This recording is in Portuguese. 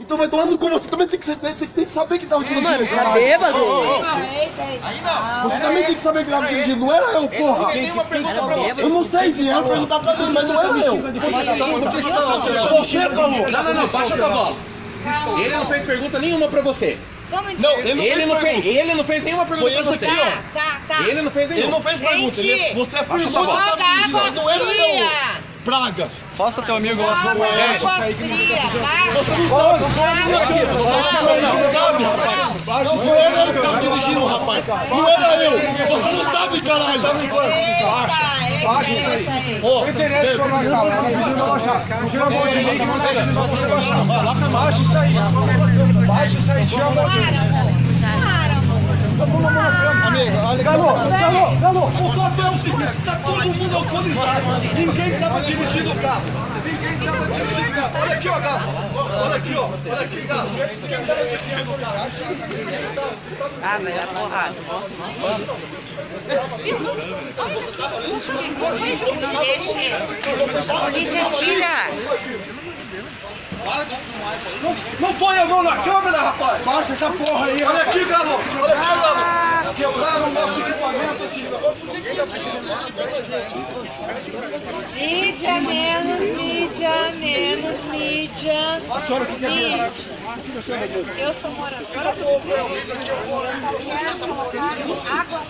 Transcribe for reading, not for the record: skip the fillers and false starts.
Então vai tomando com você também tem que saber que tava dirigindo. Mano, você tá bêbado? Você também tem que saber que tava dirigindo, não era eu, porra. Eu não sei, vieram perguntar pra mim, mas não era eu. Você falou. Não, baixa tua bola. Ele não fez pergunta nenhuma pra você. Não, ele não fez nenhuma pergunta pra você. Tá. Ele não fez nenhuma. Ele não fez pergunta, você afirmou que tava dirigindo, não era eu. Praga. Afasta teu amigo lá pro Você não sabe. Não foi ele que tava dirigindo, rapaz. Não era eu. Você não sabe, caralho. Baixa isso aí. Ó, Tira a mão de mim que não tem que você baixar. Baixa isso aí. Baixa isso aí, tira a mão de mim. amigo, olha Galo, o fato é o seguinte, tá todo mundo alcoolizado. Ninguém tava dirigindo o carro. Olha aqui, ó, Galo. Olha aqui, Galo. Ninguém tava dirigindo o carro. Ah, vai dar porrada. Não põe a mão na câmera, rapaz. Baixa essa porra aí. Olha aqui, Galo. Quebraram o nosso equipamento aqui. Mídia, menos mídia. A senhora que quer ver? Eu sou moradora. Água.